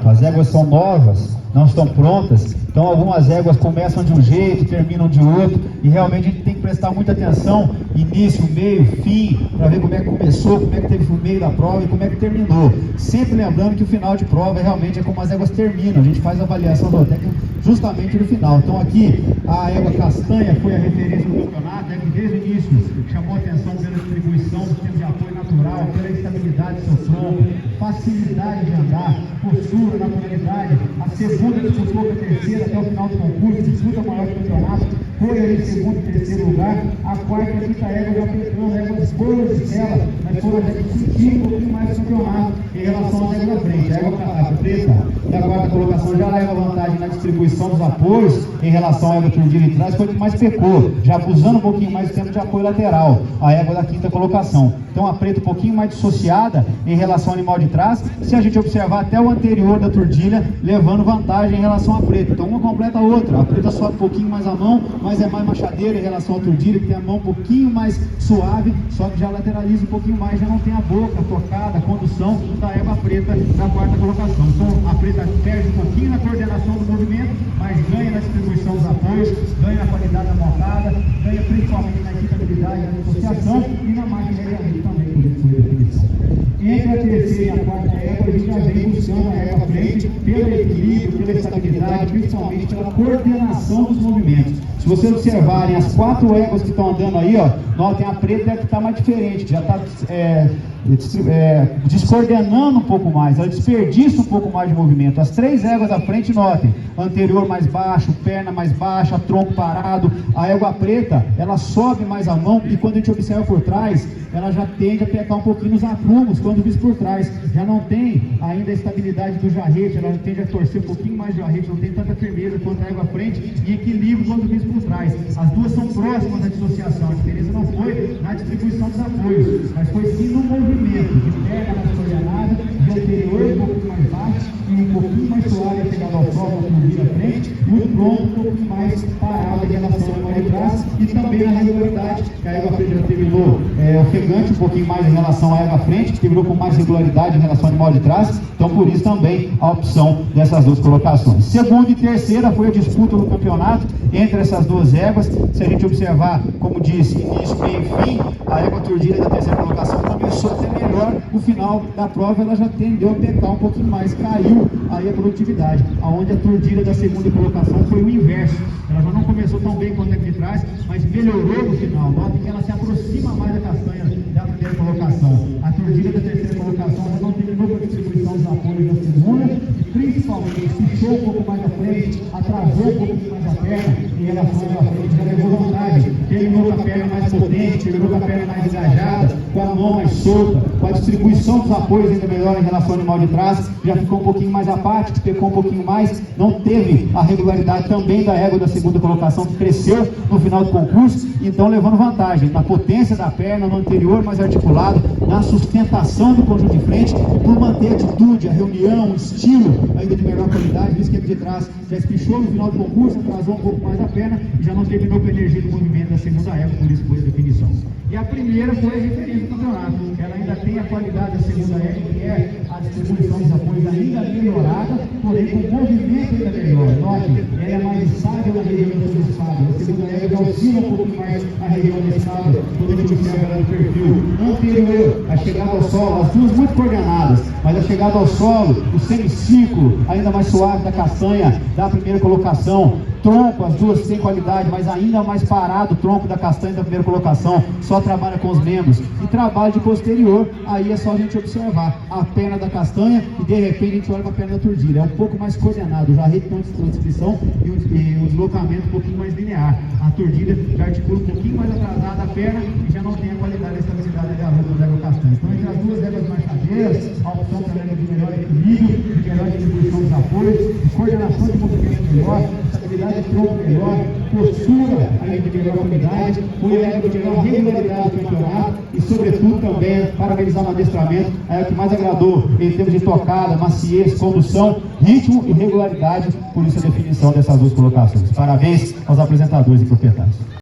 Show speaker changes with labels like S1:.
S1: campeonato. As éguas são novas, não estão prontas, então algumas éguas começam de um jeito, terminam de outro, e realmente a gente tem que prestar muita atenção, início, meio, fim, para ver como é que começou, como é que teve o meio da prova e como é que terminou. Sempre lembrando que o final de prova realmente é como as éguas terminam, a gente faz a avaliação da técnica justamente no final. Então aqui a égua castanha foi a referência do campeonato, que desde o início chamou a atenção pela distribuição, sistema de apoio natural, pela estabilidade do seu tronco, facilidade de andar, postura, naturalidade. A segunda disputou com a terceira até o final do concurso, disputa maior do campeonato, foi ali em segundo e terceiro lugar. A quarta e a quinta égua já pegando, éguas boas dela, mas foram até que sentir um pouquinho mais do campeonato em relação à égua da frente. A égua preta da quarta colocação já leva vantagem na distribuição dos apoios em relação à égua turdilha de trás, foi o que mais pecou, já abusando um pouquinho mais do tempo de apoio lateral, a égua da quinta colocação. Então a preta um pouquinho mais dissociada em relação ao animal de trás, se a gente observar até o anterior da turdilha, levando vantagem em relação à preta. Então uma completa a outra, a preta sobe um pouquinho mais a mão, mas é mais machadeira em relação à turdilha, que tem a mão um pouquinho mais suave, só que já lateraliza um pouquinho mais, já não tem a boca, a tocada, a condução da égua preta da quarta colocação. Então a preta perde um pouquinho na coordenação do movimento, mas ganha na distribuição dos apoios, ganha na qualidade da montada, ganha principalmente na equitabilidade, na associação e na maquinaria também, por isso foi a definição. Entre a terceira e a quarta égua, a gente já vem buscando a égua à frente pelo equilíbrio, pela estabilidade, principalmente pela coordenação dos movimentos. Se vocês observarem as quatro éguas que estão andando aí, ó, notem a preta é a que está mais diferente, que já está descoordenando um pouco mais, ela desperdiça um pouco mais de movimento. As três éguas da frente, notem, anterior mais baixo, perna mais baixa, tronco parado. A égua preta, ela sobe mais a mão e quando a gente observa por trás, ela já tende a pecar um pouquinho nos aprumos quando vista por trás. Já não tem ainda a estabilidade do jarrete, ela tende a torcer um pouquinho mais de jarrete, não tem tanta firmeza quanto a égua frente e equilíbrio quando vista por trás. As duas são próximas da dissociação, a diferença não foi na distribuição dos apoios, mas foi sim no movimento, de perna mais coordenada, de anterior um pouquinho mais baixo e um pouquinho mais suave a chegada ao solo, a frente, e o tronco um pouquinho mais parado em relação ao de trás e também na regularidade, que a égua frente já terminou ofegante um pouquinho mais em relação à égua frente, que terminou com mais regularidade em relação ao animal de trás, então por isso também a opção dessas duas colocações. Segunda e terceira foi a disputa do campeonato entre essas duas éguas. Se a gente observar, como disse, início, meio e fim, a égua turdilha da terceira colocação começou até melhor, no final da prova ela já tendeu a pecar um pouquinho mais, caiu aí a produtividade, aonde a turdilha da segunda colocação foi o inverso, ela já não começou tão bem quanto a de trás, mas melhorou no final. Notem que ela se aproxima mais da castanha da primeira colocação. A turdilha da terceira colocação já não terminou com a distribuição dos apoios da segunda, e principalmente puxou um pouco mais à frente, atrasou um pouquinho mais a perna em relação à frente, já levou vantagem, terminou com a perna mais potente, terminou com a perna mais engajada, com a mão mais solta, com a distribuição dos apoios ainda melhor em relação ao animal de trás, já ficou um pouquinho mais apático, pecou um pouquinho mais, não teve a regularidade também da égua da segunda colocação, que cresceu no final do concurso, então levando vantagem na potência da perna, no anterior mais articulado, na sustentação do conjunto de frente, por manter a atitude, a reunião, o estilo ainda de melhor qualidade, visto que a de trás já espichou no final do concurso, atrasou um pouco mais a perna e já não terminou com a energia do movimento da segunda égua, por isso foi a definição. E a primeira foi a referência do campeonato, ela ainda tem a qualidade da segunda égua, que é a distribuição dos apoios ainda melhorada, porém com o movimento ainda melhor. Note, ela é mais estável na região do estado, a segunda égua já oscila um pouco mais a região do estado, quando a gente observa ela no perfil anterior, a chegada ao solo, as duas muito coordenadas, mas a chegada ao solo, o semicírculo ainda mais suave da castanha da primeira colocação, tronco, as duas têm qualidade, mas ainda mais parado o tronco da castanha da primeira colocação, só trabalha com os membros, e trabalho de posterior, aí é só a gente observar a perna da castanha e de repente a gente olha para a perna da turdilha, é um pouco mais coordenado, o jarrete tem uma descrição e o deslocamento um pouquinho mais linear, a turdilha já articula um pouquinho mais atrasada a perna e já não tem a qualidade e estabilidade da égua da égua castanha. Então entre as duas éguas machadeiras, a opção também é de melhor equilíbrio, de melhor distribuição dos apoios, de coordenação de movimento melhor, estabilidade de tronco melhor, postura aí de melhor qualidade, foi a égua de melhor regularidade do campeonato e sobretudo também, parabenizar no adestramento, a égua que mais agradou em termos de tocada, maciez, condução, ritmo e regularidade, por isso a definição dessas duas colocações. Parabéns aos apresentadores e proprietários.